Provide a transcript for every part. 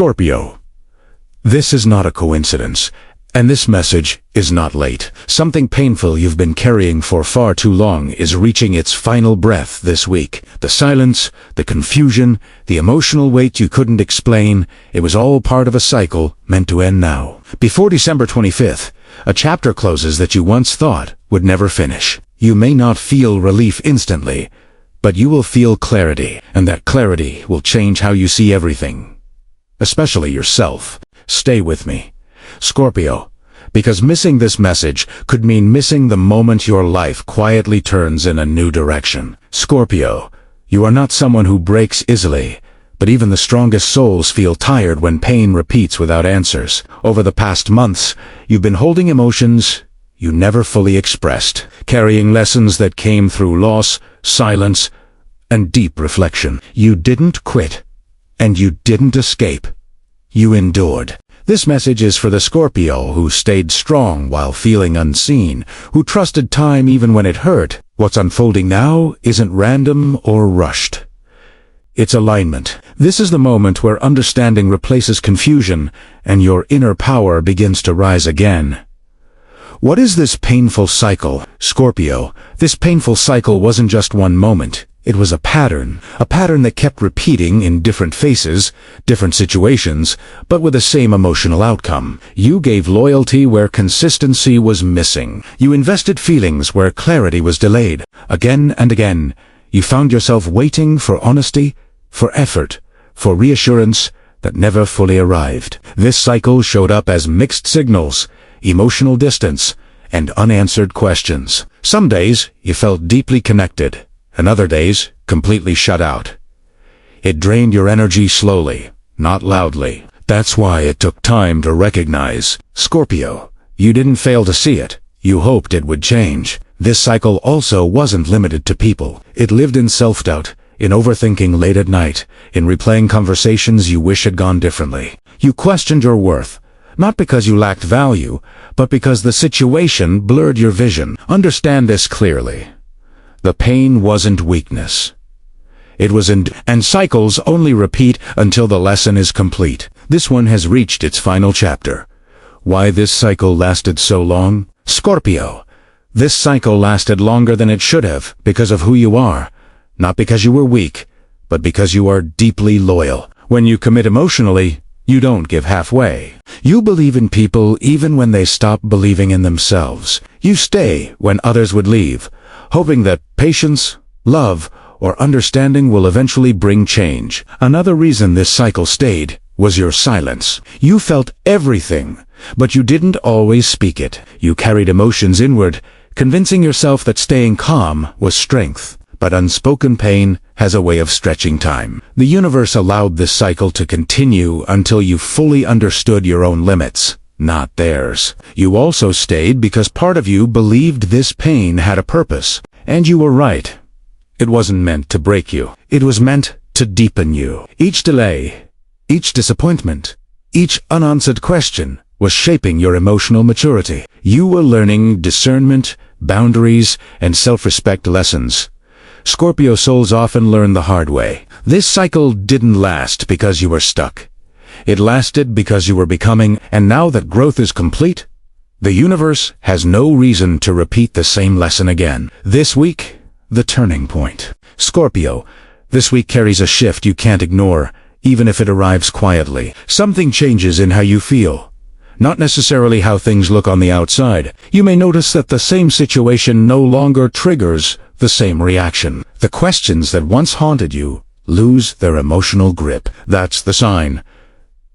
Scorpio, this is not a coincidence, and this message is not late. Something painful you've been carrying for far too long is reaching its final breath this week. The silence, the confusion, the emotional weight you couldn't explain, it was all part of a cycle meant to end now. Before December 25th, a chapter closes that you once thought would never finish. You may not feel relief instantly, but you will feel clarity, and that clarity will change how you see everything, especially yourself. Stay with me, Scorpio, because missing this message could mean missing the moment your life quietly turns in a new direction. Scorpio, you are not someone who breaks easily, but even the strongest souls feel tired when pain repeats without answers. Over the past months, you've been holding emotions you never fully expressed, carrying lessons that came through loss, silence, and deep reflection. You didn't quit, and you didn't escape. You endured. This message is for the Scorpio who stayed strong while feeling unseen, who trusted time even when it hurt. What's unfolding now isn't random or rushed. It's alignment. This is the moment where understanding replaces confusion, and your inner power begins to rise again. What is this painful cycle, Scorpio? This painful cycle wasn't just one moment. It was a pattern that kept repeating in different faces, different situations, but with the same emotional outcome. You gave loyalty where consistency was missing. You invested feelings where clarity was delayed. Again and again, you found yourself waiting for honesty, for effort, for reassurance that never fully arrived. This cycle showed up as mixed signals, emotional distance, and unanswered questions. Some days you felt deeply connected, and other days completely shut out. It drained your energy slowly, not loudly. That's why it took time to recognize. Scorpio, you didn't fail to see it. You hoped it would change. This cycle also wasn't limited to people. It lived in self-doubt, in overthinking late at night, in replaying conversations you wish had gone differently. You questioned your worth, not because you lacked value, but because the situation blurred your vision. Understand this clearly. The pain wasn't weakness. It was and cycles only repeat until the lesson is complete. This one has reached its final chapter. Why this cycle lasted so long? Scorpio, this cycle lasted longer than it should have because of who you are. Not because you were weak, but because you are deeply loyal. When you commit emotionally, you don't give halfway. You believe in people even when they stop believing in themselves. You stay when others would leave, hoping that patience, love, or understanding will eventually bring change. Another reason this cycle stayed was your silence. You felt everything, but you didn't always speak it. You carried emotions inward, convincing yourself that staying calm was strength. But unspoken pain has a way of stretching time. The universe allowed this cycle to continue until you fully understood your own limits, not theirs. You also stayed because part of you believed this pain had a purpose. And you were right. It wasn't meant to break you. It was meant to deepen you. Each delay, each disappointment, each unanswered question was shaping your emotional maturity. You were learning discernment, boundaries, and self-respect lessons. Scorpio souls often learn the hard way. This cycle didn't last because you were stuck. It lasted because you were becoming, and now that growth is complete, the universe has no reason to repeat the same lesson again. This week, the turning point. Scorpio, this week carries a shift you can't ignore, even if it arrives quietly. Something changes in how you feel. Not necessarily how things look on the outside. You may notice that the same situation no longer triggers the same reaction. The questions that once haunted you lose their emotional grip. That's the sign.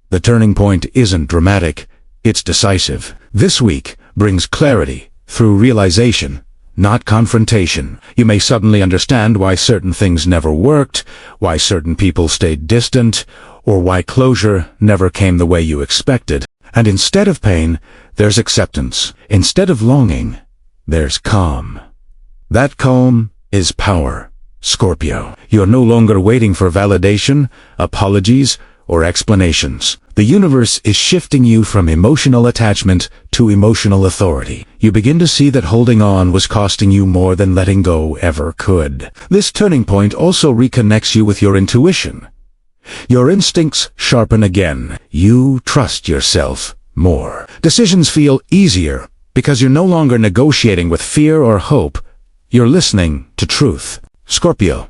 The turning point isn't dramatic, it's decisive. This week brings clarity through realization, not confrontation. You may suddenly understand why certain things never worked, why certain people stayed distant, or why closure never came the way you expected. And instead of pain, there's acceptance. Instead of longing, there's calm. That calm is power, Scorpio. You're no longer waiting for validation, apologies, or explanations. The universe is shifting you from emotional attachment to emotional authority. You begin to see that holding on was costing you more than letting go ever could. This turning point also reconnects you with your intuition. Your instincts sharpen again. You trust yourself more. Decisions feel easier because you're no longer negotiating with fear or hope. You're listening to truth. Scorpio,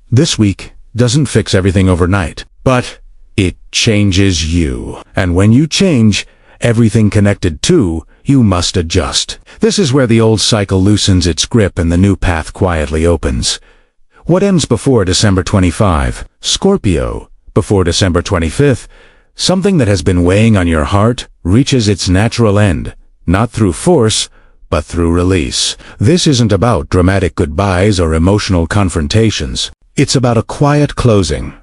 this week doesn't fix everything overnight, but it changes you. And when you change, everything connected to you must adjust. This is where the old cycle loosens its grip and the new path quietly opens. What ends before December 25? Scorpio, before December 25th, something that has been weighing on your heart reaches its natural end, not through force, but through release. This isn't about dramatic goodbyes or emotional confrontations. It's about a quiet closing,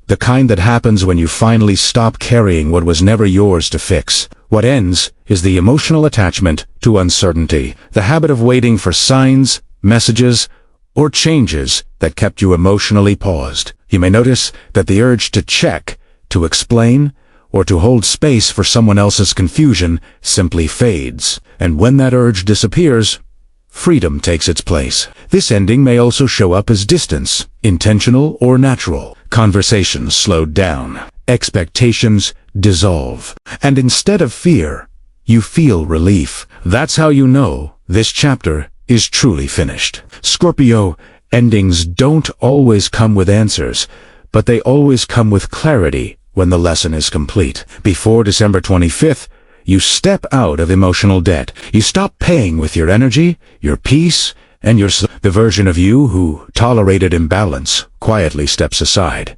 the kind that happens when you finally stop carrying what was never yours to fix. What ends is the emotional attachment to uncertainty, the habit of waiting for signs, messages, or changes that kept you emotionally paused. You may notice that the urge to check, to explain, or to hold space for someone else's confusion simply fades. And when that urge disappears, freedom takes its place. This ending may also show up as distance, intentional or natural. Conversations slowed down. Expectations dissolve. And instead of fear, you feel relief. That's how you know this chapter is truly finished. Scorpio, endings don't always come with answers, but they always come with clarity when the lesson is complete. Before December 25th, you step out of emotional debt. You stop paying with your energy, your peace, and the version of you who tolerated imbalance quietly steps aside.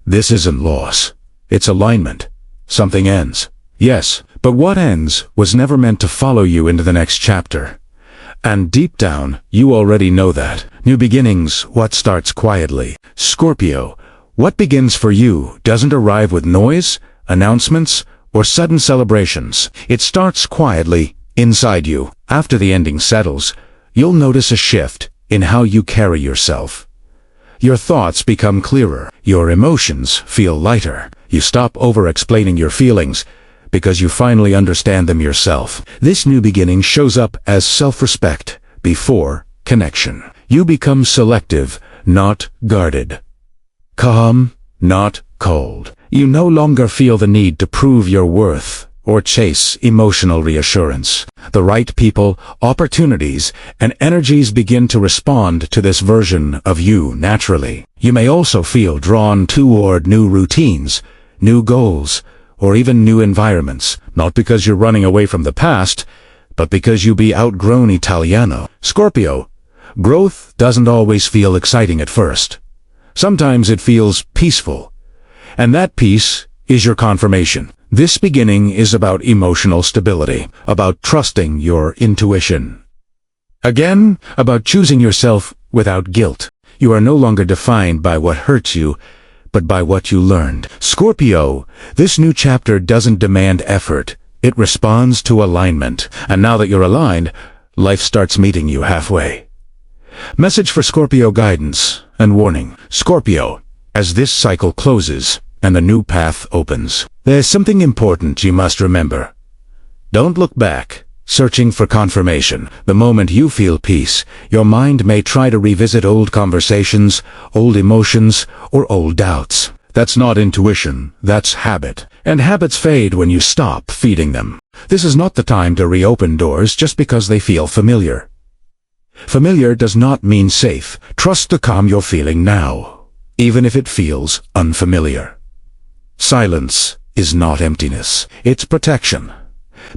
This isn't loss. It's alignment. Something ends. Yes, but what ends was never meant to follow you into the next chapter. And deep down, you already know that. New beginnings, what starts quietly. Scorpio, what begins for you doesn't arrive with noise, announcements, or sudden celebrations. It starts quietly, inside you. After the ending settles, you'll notice a shift in how you carry yourself. Your thoughts become clearer. Your emotions feel lighter. You stop over-explaining your feelings because you finally understand them yourself. This new beginning shows up as self-respect before connection. You become selective, not guarded. Calm, not cold. You no longer feel the need to prove your worth or chase emotional reassurance. The right people, opportunities, and energies begin to respond to this version of you naturally. You may also feel drawn toward new routines, new goals, or even new environments, not because you're running away from the past, but because you be outgrown Italiano. Scorpio, growth doesn't always feel exciting at first. Sometimes it feels peaceful, and that peace is your confirmation. This beginning is about emotional stability, about trusting your intuition. Again, about choosing yourself without guilt. You are no longer defined by what hurts you, but by what you learned. Scorpio, this new chapter doesn't demand effort. It responds to alignment. And now that you're aligned, life starts meeting you halfway. Message for Scorpio guidance and warning. Scorpio, as this cycle closes and a new path opens, there's something important you must remember. Don't look back, searching for confirmation. The moment you feel peace, your mind may try to revisit old conversations, old emotions, or old doubts. That's not intuition, that's habit. And habits fade when you stop feeding them. This is not the time to reopen doors just because they feel familiar. Familiar does not mean safe. Trust the calm you're feeling now, even if it feels unfamiliar. Silence is not emptiness, it's protection.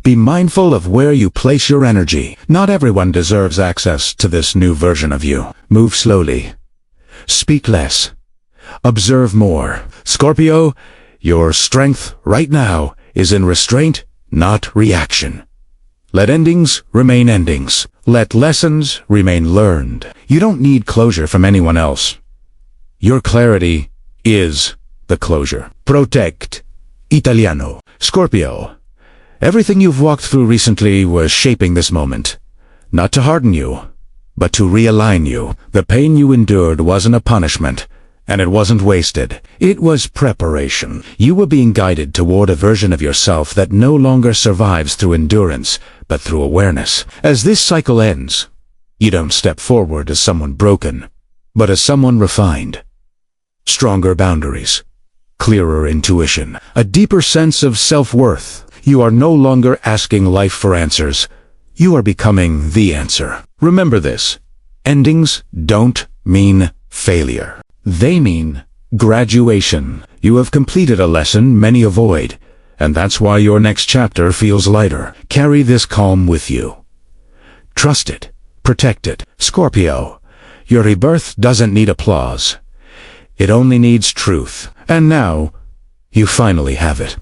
Be mindful of where you place your energy. Not everyone deserves access to this new version of you. Move slowly. Speak less. Observe more. Scorpio, your strength right now is in restraint, not reaction. Let endings remain endings. Let lessons remain learned. You don't need closure from anyone else. Your clarity is the closure. Protect Italiano. Scorpio, everything you've walked through recently was shaping this moment. Not to harden you, but to realign you. The pain you endured wasn't a punishment, and it wasn't wasted. It was preparation. You were being guided toward a version of yourself that no longer survives through endurance, but through awareness. As this cycle ends, you don't step forward as someone broken, but as someone refined. Stronger boundaries, clearer intuition, a deeper sense of self-worth. You are no longer asking life for answers. You are becoming the answer. Remember this. Endings don't mean failure. They mean graduation. You have completed a lesson many avoid, and that's why your next chapter feels lighter. Carry this calm with you. Trust it. Protect it. Scorpio, your rebirth doesn't need applause. It only needs truth. And now, you finally have it.